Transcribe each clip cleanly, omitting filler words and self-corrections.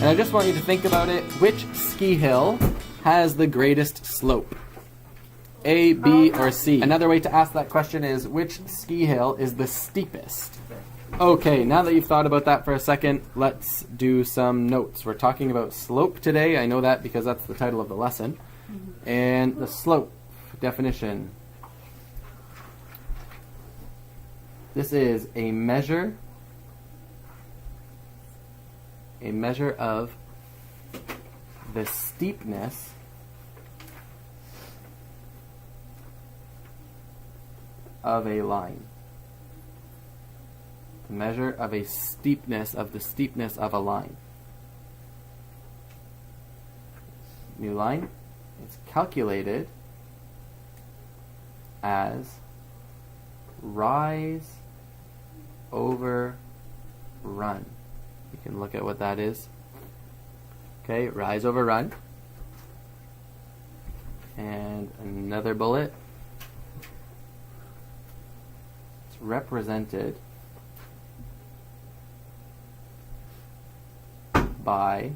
And I just want you to think about it. Which ski hill has the greatest slope? A, B, or C? Another way to ask that question is, which ski hill is the steepest? Okay, now that you've thought about that for a second, let's do some notes. We're talking about slope today. I know that because that's the title of the lesson. And the slope definition. This is a measure of the steepness of a line. The measure of a steepness of the steepness of a line. New line. It's calculated as rise over run. You can look at what that is. Okay, rise over run. And another bullet. It's represented by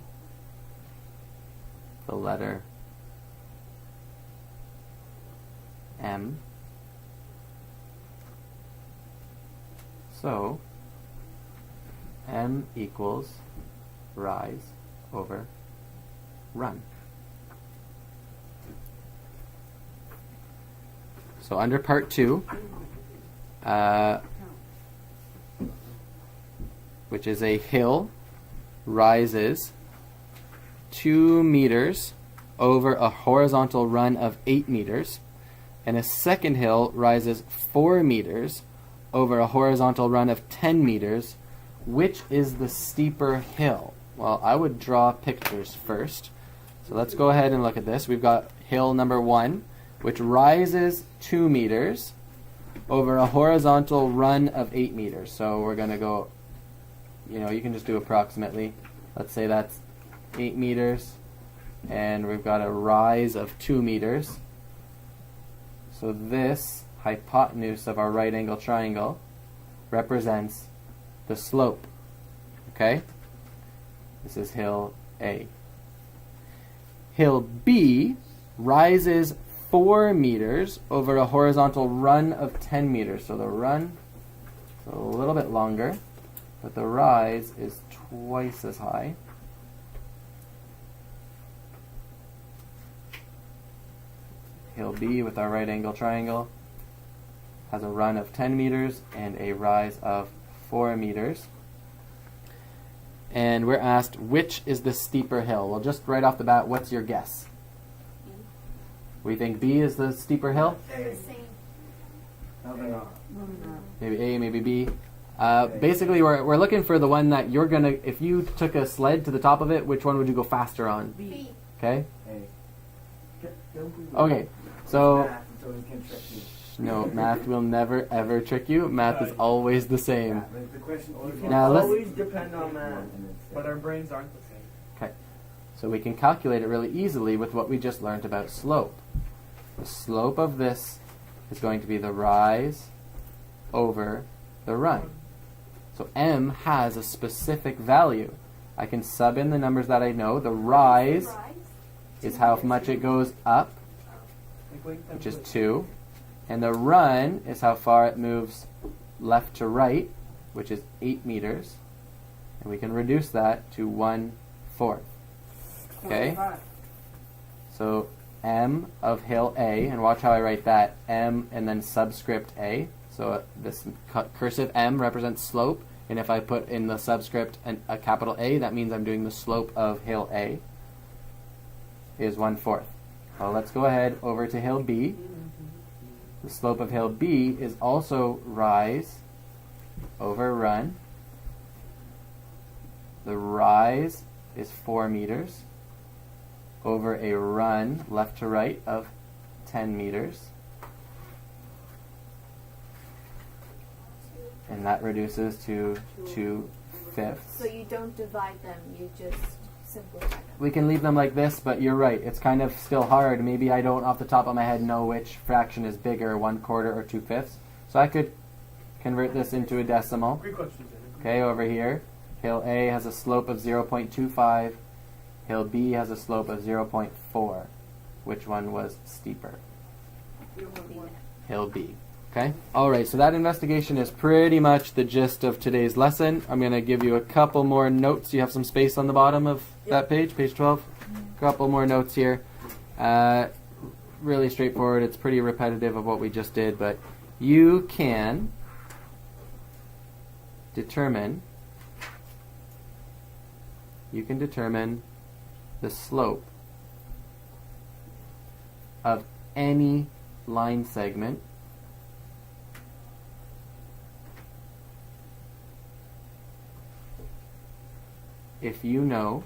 the letter M. So, M equals rise over run. So under part 2, which is a hill rises 2 meters over a horizontal run of 8 meters, and a second hill rises 4 meters over a horizontal run of 10 meters. Which is the steeper hill? Well, I would draw pictures first. So let's go ahead and look at this. We've got hill number 1, which rises 2 meters over a horizontal run of 8 meters. So we're going to go, you can just do approximately. Let's say that's 8 meters, and we've got a rise of 2 meters. So this hypotenuse of our right angle triangle represents the slope. Okay? This is hill A. Hill B rises 4 meters over a horizontal run of 10 meters. So the run is a little bit longer, but the rise is twice as high. Hill B with our right angle triangle has a run of 10 meters and a rise of 4 meters. And we're asked, which is the steeper hill? Well, just right off the bat, what's your guess? We think B is the steeper hill? Maybe A, maybe B. Basically, we're looking for the one that you're going to, if you took a sled to the top of it, which one would you go faster on? B. Okay? Okay, so... No, math will never ever trick you. Math is always the same. Now let's always depend on math, but our brains aren't the same. Okay, so we can calculate it really easily with what we just learned about slope. The slope of this is going to be the rise over the run. So M has a specific value. I can sub in the numbers that I know. The rise is how much it goes up, which is 2. And the run is how far it moves left to right, which is 8 meters. And we can reduce that to 1/4. Okay? So M of hill A, and watch how I write that, M and then subscript A. So this cursive M represents slope, and if I put in the subscript a capital A, that means I'm doing the slope of hill A, is 1/4. Well, let's go ahead over to hill B. The slope of hill B is also rise over run. The rise is 4 meters over a run left to right of 10 meters. And that reduces to 2/5. So you don't divide them, you just simplify them. We can leave them like this, but you're right. It's kind of still hard. Maybe I don't, off the top of my head, know which fraction is bigger, 1/4 or 2/5. So I could convert this into a decimal. Great question. Okay, over here. Hill A has a slope of 0.25. Hill B has a slope of 0.4. Which one was steeper? Hill B. Okay? Alright, so that investigation is pretty much the gist of today's lesson. I'm going to give you a couple more notes. You have some space on the bottom of that page, page 12. A couple more notes here. Really straightforward. It's pretty repetitive of what we just did, but you can determine the slope of any line segment if you know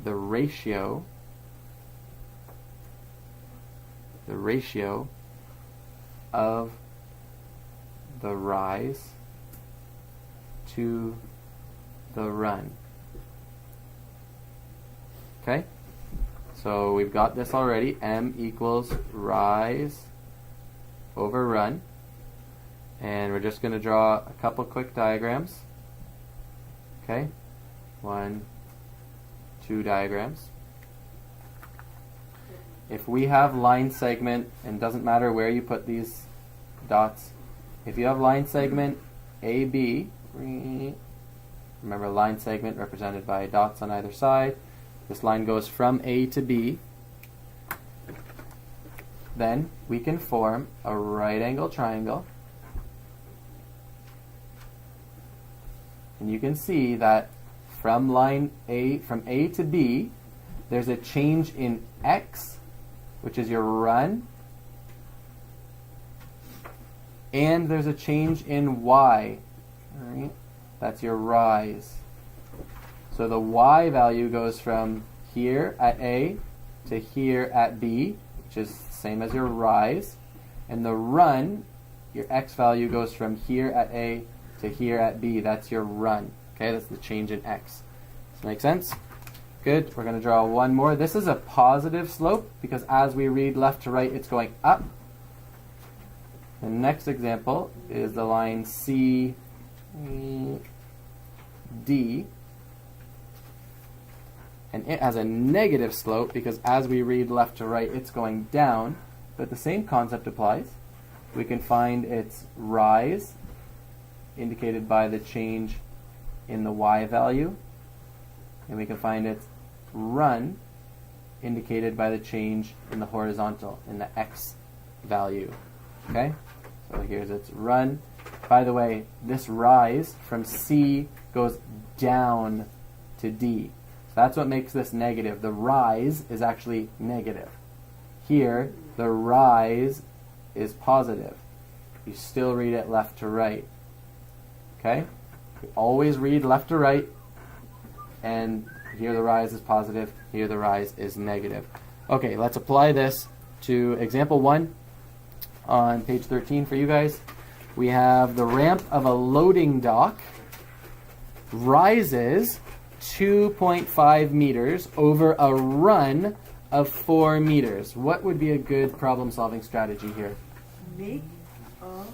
the ratio of the rise to the run. Okay? So we've got this already. M equals rise over run. And we're just going to draw a couple quick diagrams. Okay? 1, 2 diagrams. If we have line segment, and doesn't matter where you put these dots, if you have line segment AB, remember line segment represented by dots on either side, this line goes from A to B, then we can form a right angle triangle. And you can see that from line A, from A to B, there's a change in X, which is your run, and there's a change in Y. All right? That's your rise. So the Y value goes from here at A to here at B, which is the same as your rise. And the run, your X value goes from here at A to here at B. That's your run. Okay, that's the change in X. Does that make sense? Good. We're going to draw one more. This is a positive slope because as we read left to right, it's going up. The next example is the line C, D. And it has a negative slope because as we read left to right, it's going down. But the same concept applies. We can find its rise, indicated by the change in the Y value. And we can find its run, indicated by the change in the horizontal, in the X value. Okay? So here's its run. By the way, this rise from C goes down to D. So that's what makes this negative. The rise is actually negative. Here, the rise is positive. You still read it left to right. Okay? You always read left to right, and here the rise is positive, here the rise is negative. Okay, let's apply this to example 1 on page 13 for you guys. We have the ramp of a loading dock rises 2.5 meters over a run of 4 meters. What would be a good problem-solving strategy here? Make an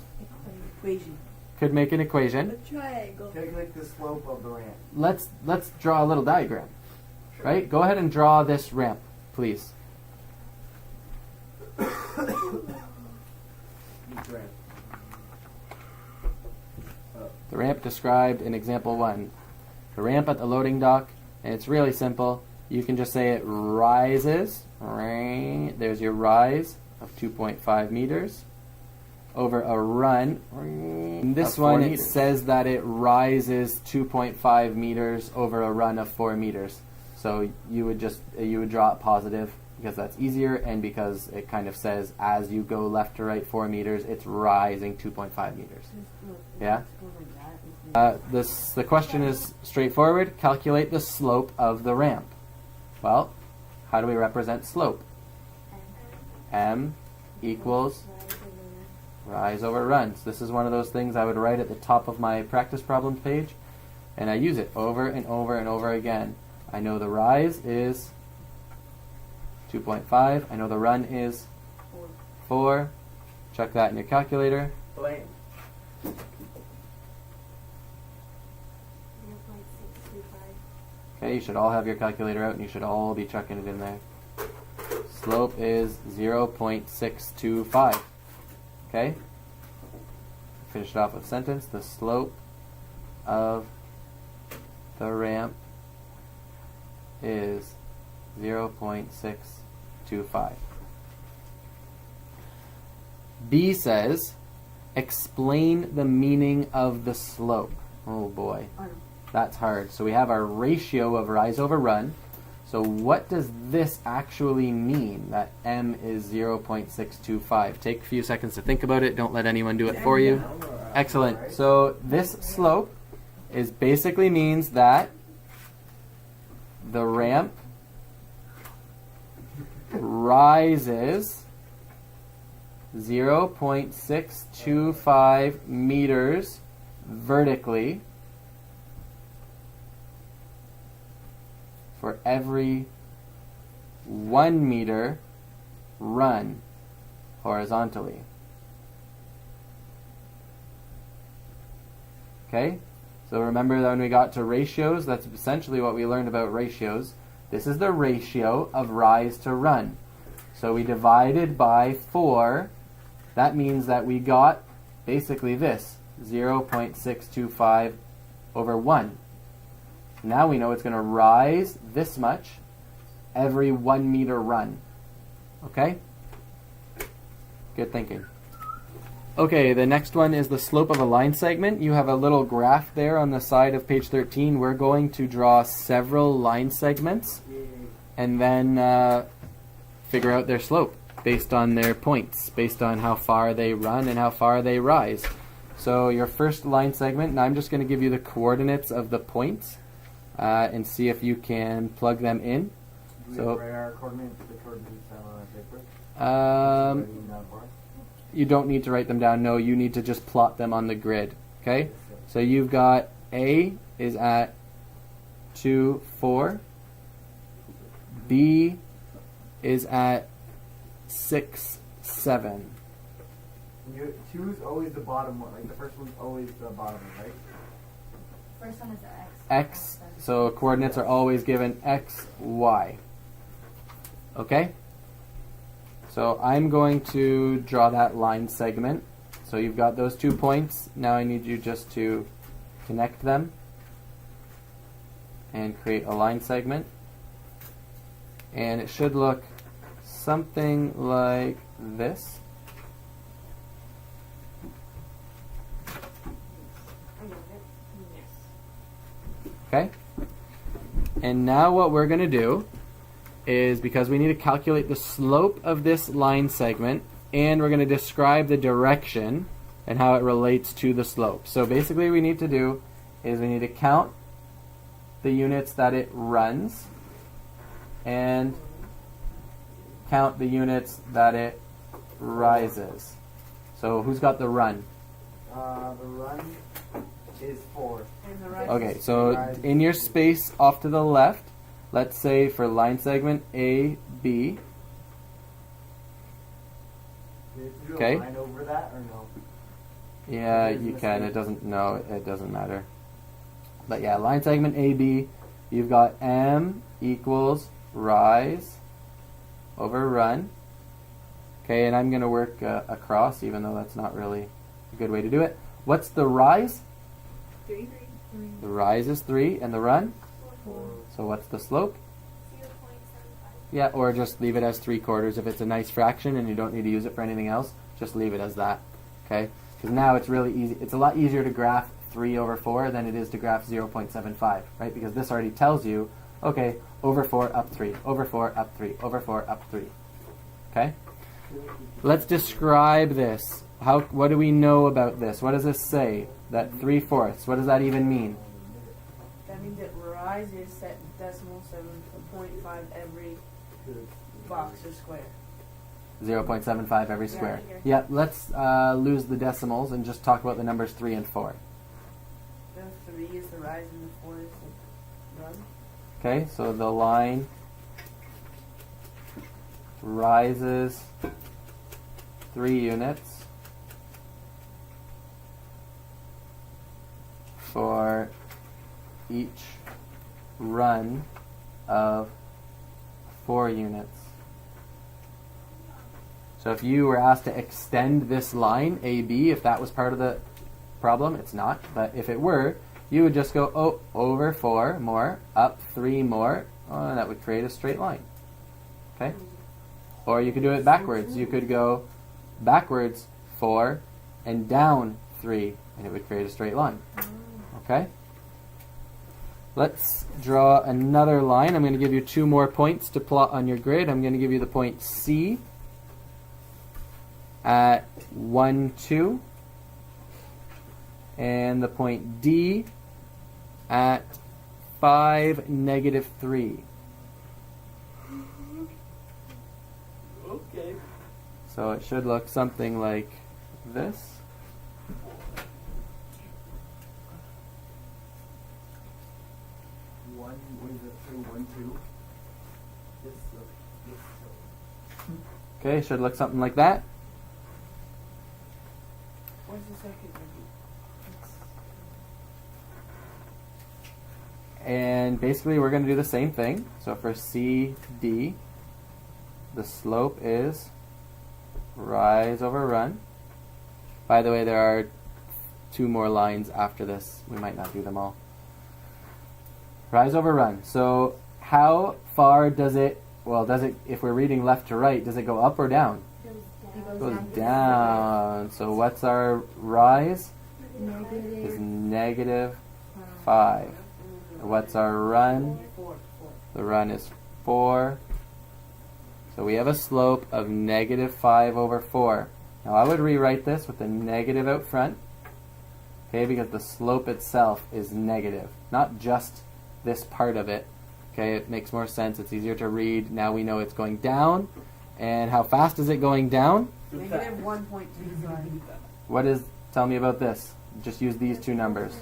equation. Could make an equation. A triangle. Calculate the slope of the ramp. Let's draw a little diagram. Sure. Right? Go ahead and draw this ramp, please. The ramp described in example 1. The ramp at the loading dock, and it's really simple. You can just say it rises. There's your rise of 2.5 meters over a run. In this one, it says that it rises 2.5 meters over a run of 4 meters. So you would draw it positive because that's easier, and because it kind of says as you go left to right 4 meters, it's rising 2.5 meters. Yeah. The question is straightforward. Calculate the slope of the ramp. Well, how do we represent slope? M equals rise over run. So this is one of those things I would write at the top of my practice problems page, and I use it over and over and over again. I know the rise is 2.5. I know the run is 4. Check that in your calculator. Blame. Okay, you should all have your calculator out and you should all be chucking it in there. Slope is 0.625. Okay? Finish it off with a sentence. The slope of the ramp is 0.625. B says, explain the meaning of the slope. Oh boy, that's hard. So we have our ratio of rise over run. So what does this actually mean, that m is 0.625? Take a few seconds to think about it. Don't let anyone do it for you. Excellent. So this slope is basically means that the ramp rises 0.625 meters vertically for every 1 meter run horizontally. Okay? So remember that when we got to ratios, that's essentially what we learned about ratios. This is the ratio of rise to run. So we divided by 4. That means that we got basically this, 0.625 over 1. Now we know it's going to rise this much every 1 meter run. Okay? Good thinking. Okay, the next one is the slope of a line segment. You have a little graph there on the side of page 13. We're going to draw several line segments and then figure out their slope based on their points, based on how far they run and how far they rise. So your first line segment, and I'm just going to give you the coordinates of the points and see if you can plug them in. So write our coordinates, the coordinates on paper? You don't need to write them down. No, you need to just plot them on the grid. Okay? So you've got A is at 2, 4. B is at 6, 7. 2 is always the bottom one. Like the first one's always the bottom, right? First one is the X. X. So coordinates are always given X, Y. Okay? So I'm going to draw that line segment. So you've got those 2 points. Now I need you just to connect them and create a line segment. And it should look something like this. Okay? And now what we're going to do is, because we need to calculate the slope of this line segment, and we're going to describe the direction and how it relates to the slope. So basically what we need to do is we need to count the units that it runs and count the units that it rises. So who's got the run? The run is 4. And the rise Okay, is so in your space off to the left, let's say for line segment A, B. Do you have to do Okay. a line over that or no? Yeah, you can. It doesn't. No, it doesn't matter. But yeah, line segment AB. You've got M equals rise over run. Okay, and I'm going to work across, even though that's not really a good way to do it. What's the rise? 3. The rise is 3, and the run? 4. So what's the slope? 0.75. Yeah, or just leave it as 3/4. If it's a nice fraction and you don't need to use it for anything else, just leave it as that. Okay? Because now it's really easy. It's a lot easier to graph 3 over 4 than it is to graph 0.75, right? Because this already tells you, okay, over 4, up 3, over 4, up 3, over 4, up 3. Okay? Let's describe this. What do we know about this? What does this say? That 3/4. What does that even mean? That means that rise is set decimal 7.5 every box or square. 0.75 every square. here. Yeah, let's lose the decimals and just talk about the numbers 3 and 4. The 3 is the rise and the 4 is the run. Okay, so the line rises 3 units for each run of 4 units. So if you were asked to extend this line, AB, if that was part of the problem, it's not, but if it were, you would just go over 4 more, up 3 more, and that would create a straight line. Okay? Or you could do it backwards. You could go backwards 4 and down 3, and it would create a straight line. Okay? Let's draw another line. I'm going to give you 2 more points to plot on your grid. I'm going to give you the point C at 1, 2, and the point D at 5, negative 3. Okay. So it should look something like this. What is it? 2, 1, 2. Okay, should look something like that. What's the second one? And basically we're going to do the same thing. So for CD, the slope is rise over run. By the way, there are 2 more lines after this. We might not do them all. Rise over run. So how far does it, if we're reading left to right, does it go up or down? It goes down. So what's our rise? Is negative 5. What's our run? 4. The run is 4. So we have a slope of negative 5 over 4. Now I would rewrite this with a negative out front. Okay, because the slope itself is negative. Not just this part of it. Okay, it makes more sense. It's easier to read. Now we know it's going down. And how fast is it going down? Negative 1.25. What is, tell me about this. Just use these 2 numbers.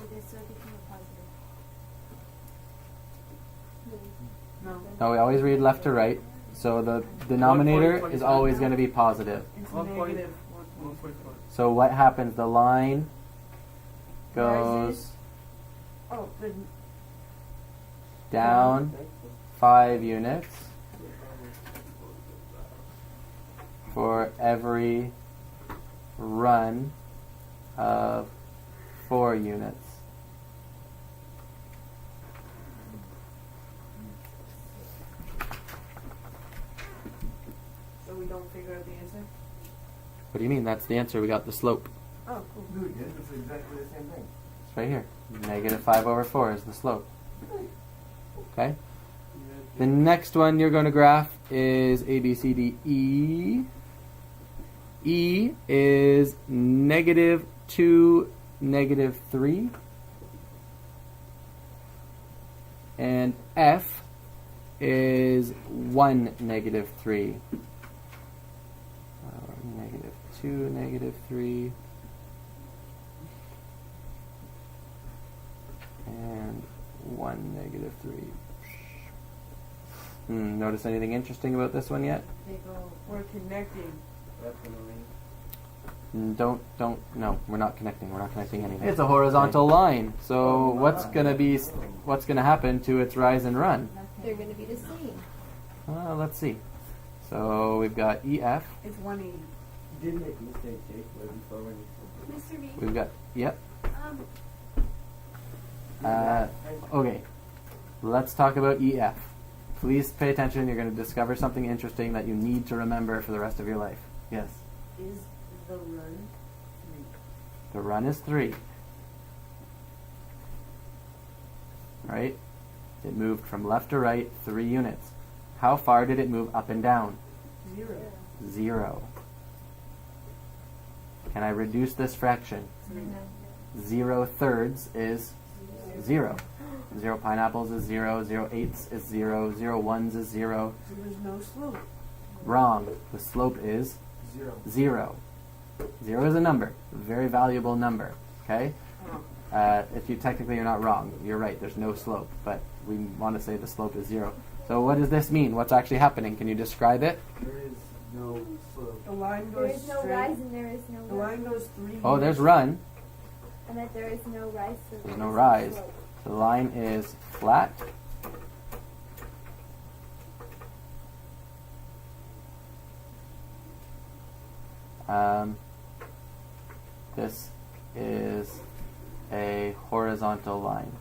No. No, we always read left to right. So the denominator is always going to be positive. It's 1 point- negative 1.25. So what happens? The line goes Oh, the down 5 units for every run of 4 units. so we don't figure out the answer. What do you mean? That's the answer. We got the slope. Oh, cool. No, it is. It's exactly the same thing. It's right here. Negative 5 over 4 is the slope. Okay? The next one you're going to graph is A, B, C, D, E. E is negative 2, negative 3. And F is 1, negative 3. Negative 2, negative 3. And 1, negative 3. Notice anything interesting about this one yet? They go, we're connecting. No, we're not connecting. We're not connecting anything. It's a horizontal line. So what's gonna happen to its rise and run? They're going to be the same. Well, let's see. So we've got EF. It's 180. You did make a mistake, Jake, right before when you Mr. B, We've got yep. um, Okay. Let's talk about EF. Please pay attention. You're going to discover something interesting that you need to remember for the rest of your life. Yes. Is the run 3? The run is 3. Right? It moved from left to right 3 units. How far did it move up and down? 0. 0. Can I reduce this fraction? 0 thirds is 0. 0 pineapples is 0. 0 eighths is 0. 0 ones is 0. So there's no slope. Wrong. The slope is 0. 0 is a number. A very valuable number. Okay? If you technically you're not wrong. You're right. There's no slope. But we want to say the slope is 0. So what does this mean? What's actually happening? Can you describe it? There is no slope. The line there goes is no straight. rise and there is no The run. line goes 3. Oh, there's run. And that there is no rise. So There's there no is rise. slope. The line is flat. This is a horizontal line.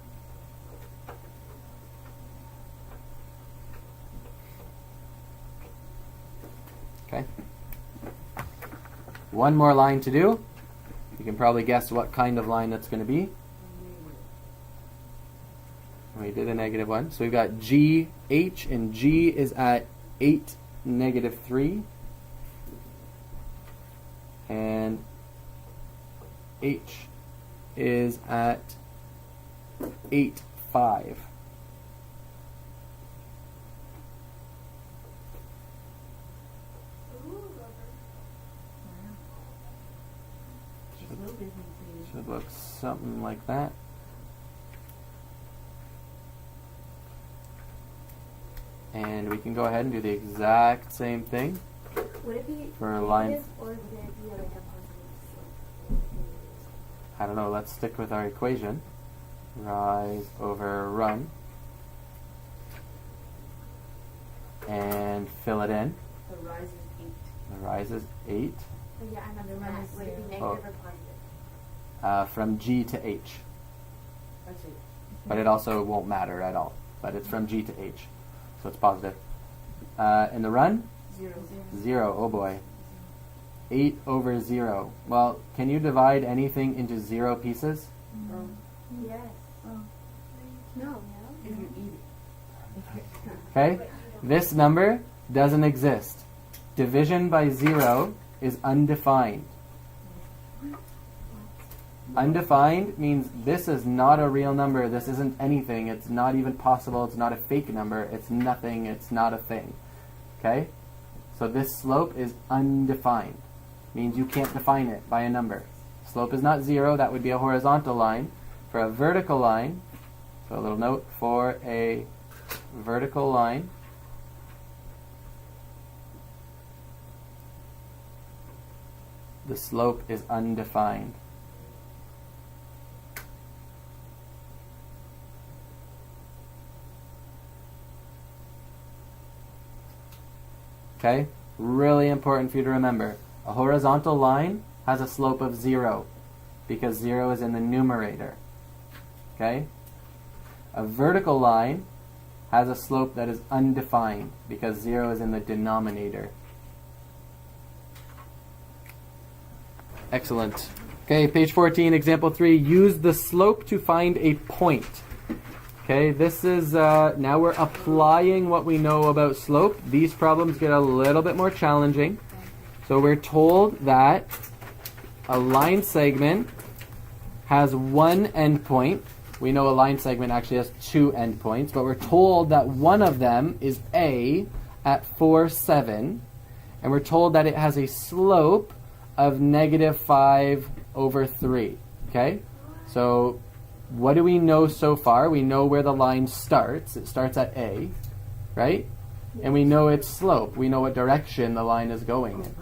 Okay. One more line to do. You can probably guess what kind of line that's going to be. We did a negative one. So we've got G, H, and G is at 8, negative 3. And H is at 8, 5. Should look something like that. And we can go ahead and do the exact same thing Would it be for a line. negative or would it be like a positive slope? I don't know, let's stick with our equation. Rise over run. And fill it in. The rise is 8. The rise is 8. Oh, yeah, I remember The that. rise is Would it be zero. negative or positive? From G to H. That's it. But it also won't matter at all. But it's from G to H. So it's positive. In the run? 0. 0. Oh boy. 8 over 0. Well, can you divide anything into 0 pieces? Yes. No. If you eat it. Okay? This number doesn't exist. Division by 0 is undefined. Undefined means this is not a real number. This isn't anything. It's not even possible. It's not a fake number. It's nothing. It's not a thing. Okay? So this slope is undefined. Means you can't define it by a number. Slope is not 0. That would be a horizontal line. For a vertical line, so a little note, for a vertical line, the slope is undefined. Okay? Really important for you to remember. A horizontal line has a slope of 0 because 0 is in the numerator. Okay? A vertical line has a slope that is undefined because 0 is in the denominator. Excellent. Okay, page 14, example 3. Use the slope to find a point. Okay, this is, now we're applying what we know about slope. These problems get a little bit more challenging. So we're told that a line segment has one endpoint. We know a line segment actually has 2 endpoints, but we're told that one of them is A at 4, 7. And we're told that it has a slope of negative 5 over 3. Okay? So what do we know so far? We know where the line starts. It starts at A, right? And we know its slope. We know what direction the line is going in.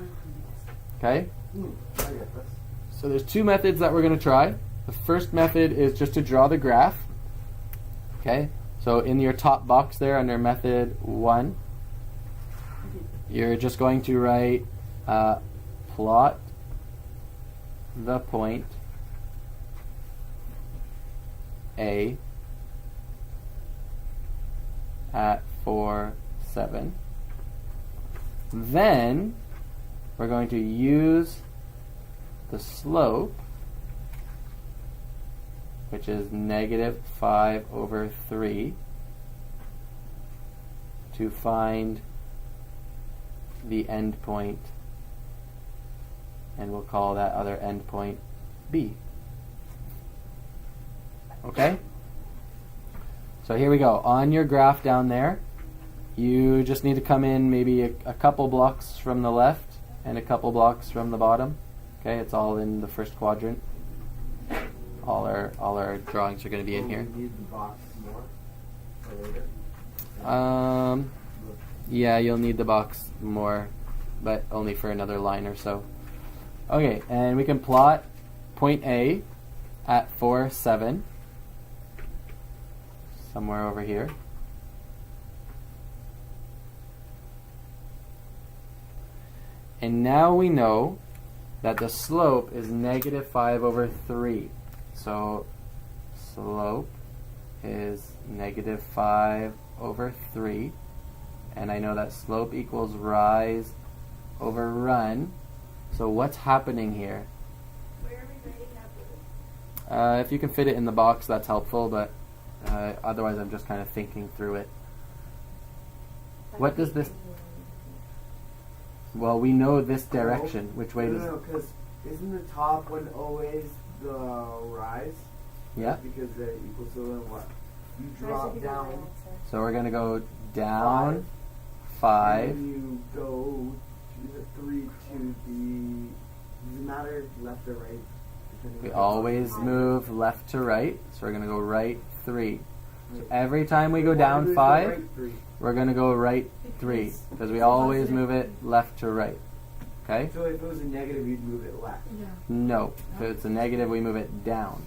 Okay? So there's 2 methods that we're going to try. The first method is just to draw the graph. Okay? So in your top box there under method 1, you're just going to write plot the point A at 4, 7. Then we're going to use the slope, which is negative 5 over 3, to find the endpoint, and we'll call that other endpoint B. Okay? So here we go. On your graph down there, you just need to come in maybe a couple blocks from the left and a couple blocks from the bottom. Okay, it's all in the first quadrant. All our drawings are going to be in here. Do you need the box more for later? Yeah, you'll need the box more, but only for another line or so. Okay, and we can plot point A at 4, 7. Somewhere over here. And now we know that the slope is negative 5 over 3. So slope is negative 5 over 3. And I know that slope equals rise over run. So what's happening here? Where are we writing that? If you can fit it in the box, that's helpful, but otherwise I'm just kind of thinking through it. What does this... Well, we know this direction. Which way does... No, because isn't the top one always the rise? Yeah. Because they're equal, so then what? You drop down. So we're going to go down 5. And you go to the 3 to the... Does it matter left or right? We always move left to right, so we're going to go right 3. So every time we go down 5, we're going to go right 3, because we always move it left to right. Okay? So if it was a negative, you'd move it left. No. If it's a negative, we move it down.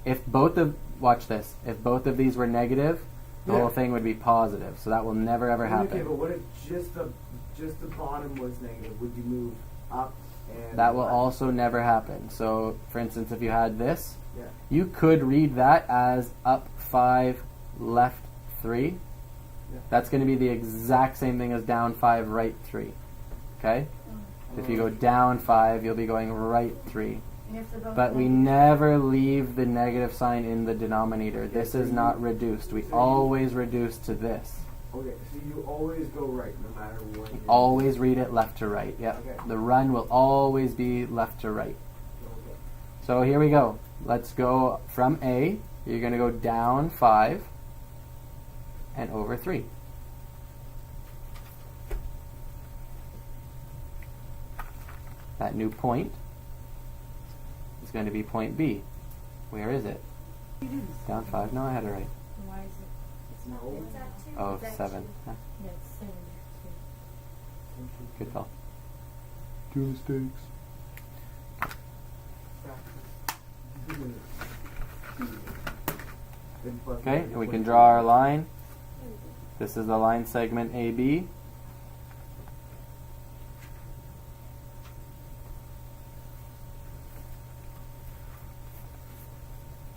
If both of... Watch this. If both of these were negative, the whole thing would be positive. So that will never ever happen. Okay, but what if just the bottom was negative? Would you move up and That will left? also never happen. So, for instance, if you had this, Yeah. you could read that as up 5, left 3. Yeah. That's going to be the exact same thing as down 5, right 3. Okay? If you go down 5, you'll be going right 3. But we never leave the negative sign in the denominator. This is not reduced. We always reduce to this. Okay, so you always go right no matter what. Always read it left to right. Yeah. Okay. The run will always be left to right. Okay. So here we go. Let's go from A. You're going to go down 5 and over 3. That new point is going to be point B. Where is it? Down 5. No, I had it right. Why is it? It's not. No. It's at 2. Oh, It's at 7. 2. Huh. Yeah, it's 7. Good call. 2 mistakes. Okay, and we can draw our line. This is the line segment AB.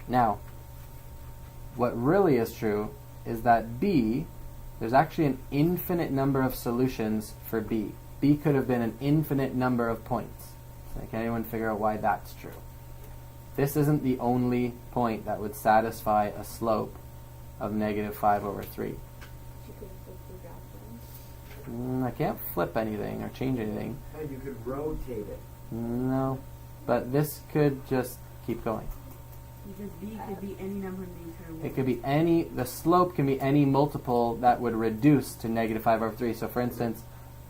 Now, what really is true is that B, there's actually an infinite number of solutions for B. B could have been an infinite number of points. So can anyone figure out why that's true? This isn't the only point that would satisfy a slope of negative 5 over 3. You could flip the graph then. I can't flip anything or change anything. And you could rotate it. No. But this could just keep going. Because B could be any number in the entire world. It could be any, the slope can be any multiple that would reduce to negative 5 over 3. So for instance,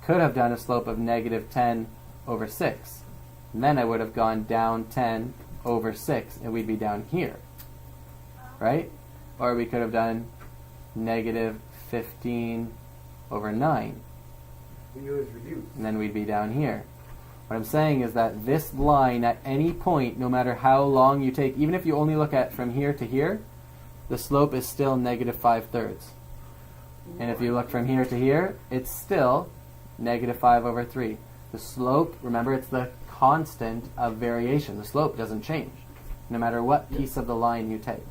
could have done a slope of negative 10 over 6. And then I would have gone down 10 over 6, and we'd be down here. Right? Or we could have done negative 15 over 9. And you was reduced. And then we'd be down here. What I'm saying is that this line at any point, no matter how long you take, even if you only look at from here to here, the slope is still negative 5/3. And if you look from here to here, it's still negative 5 over 3. The slope, remember, it's the constant of variation. The slope doesn't change, no matter what piece of the line you take.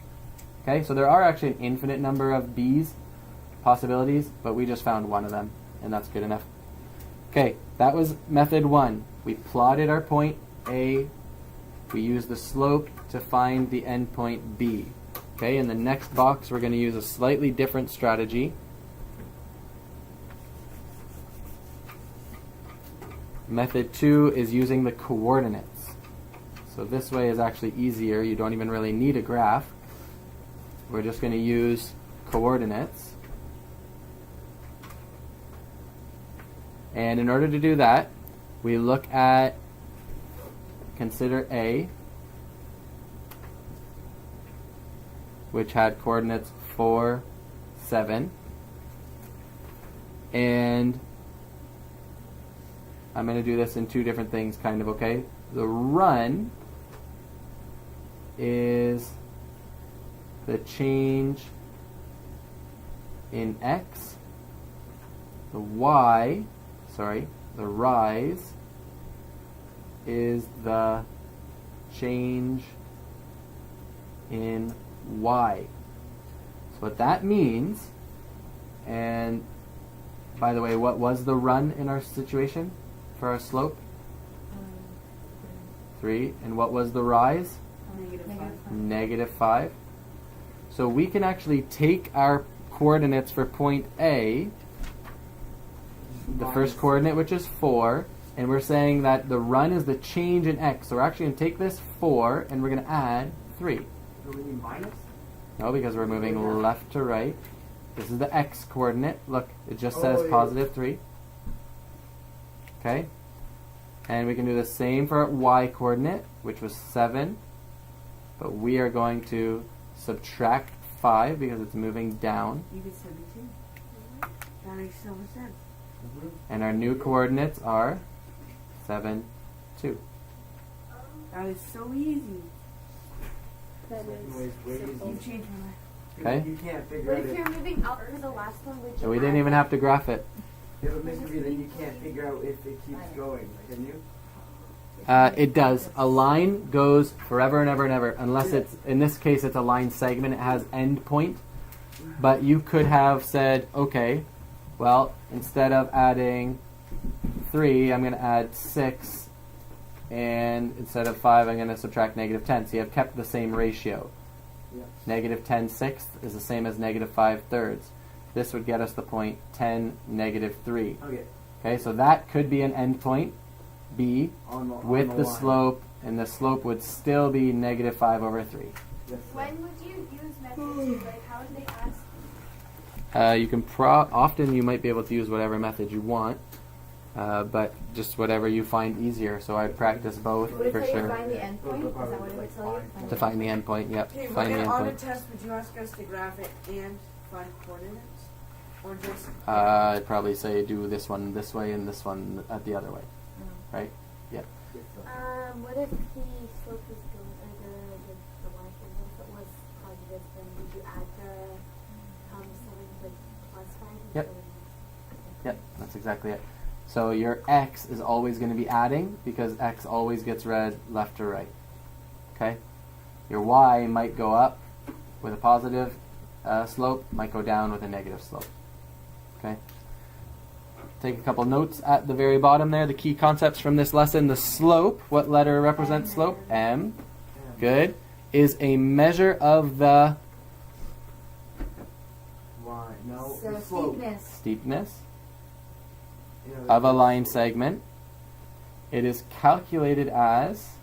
Okay, so there are actually an infinite number of B's possibilities, but we just found one of them, and that's good enough. Okay, that was method 1. We plotted our point A. We used the slope to find the endpoint B. Okay, in the next box, we're going to use a slightly different strategy. Method 2 is using the coordinates. So this way is actually easier. You don't even really need a graph. We're just going to use coordinates. And in order to do that, we look at, consider A, which had coordinates 4, 7. And I'm going to do this in two different things, kind of, okay? The run is the change in x. The rise is the change in y. So what that means, and by the way, what was the run in our situation for our slope? 3. And what was the rise? Negative 5. -5. So we can actually take our coordinates for point A, the first coordinate, which is 4, and we're saying that the run is the change in x. So we're actually going to take this 4 and we're going to add 3. Do we need minus? No, because we're moving left to right. This is the x coordinate. Look, it just Oh, says yeah. positive 3. Okay? And we can do the same for our y coordinate, which was 7. But we are going to subtract 5 because it's moving down. You could 72. That makes so much sense. And our new coordinates are 7, 2. That is so easy. That Second way is is way simple. You changed my life. Okay. You can't figure But out if if, you're moving up for the last one, would you So we didn't even have to graph it. if it makes you, then you can't figure out if it keeps going, can you? It does. A line goes forever and ever and ever, unless it's, in this case, it's a line segment. It has end point. But you could have said, okay, well, instead of adding 3, I'm going to add 6. And instead of 5, I'm going to subtract -10. So you have kept the same ratio. Yeah. -10/6 is the same as -5/3. This would get us the point 10, -3. Okay. Okay, so that could be an end point, B, On with the line. slope, and the slope would still be -5/3. Yes. When would you use methods? Like, how would they ask? You can often you might be able to use whatever method you want, but just whatever you find easier. So I practice both Would it for tell you sure. find the endpoint? Is that what it would tell you? To find the endpoint, yep. Okay, Find the on the endpoint. test, would you ask us to graph it and find coordinates? Or just... I'd probably say do this one this way and this one the other way, Oh. right? Yep. What if the slope is good, or the y thing? What if it was positive? Then would you add the 7 with +5? Yep. Yep, that's exactly it. So your x is always going to be adding because x always gets read left to right. Okay? Your y might go up with a positive slope, might go down with a negative slope. Okay? Take a couple notes at the very bottom there. The key concepts from this lesson. The slope, what letter represents slope? M. Good. Is a measure of the Line. No, So the slope. steepness. steepness You know, of a line segment. It is calculated as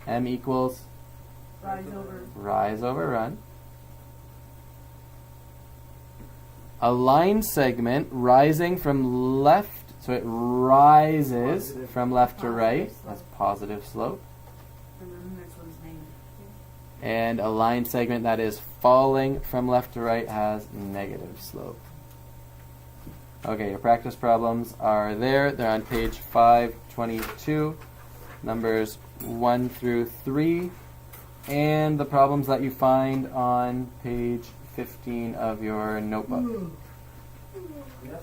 M equals rise over run. A line segment rising from left, so it rises Positive. from left to right. Positive That's positive slope. And then the next one's negative. And a line segment that is falling from left to right has negative slope. Okay, your practice problems are there. They're on page 522, numbers 1 through 3, and the problems that you find on page 15 of your notebook. Yes.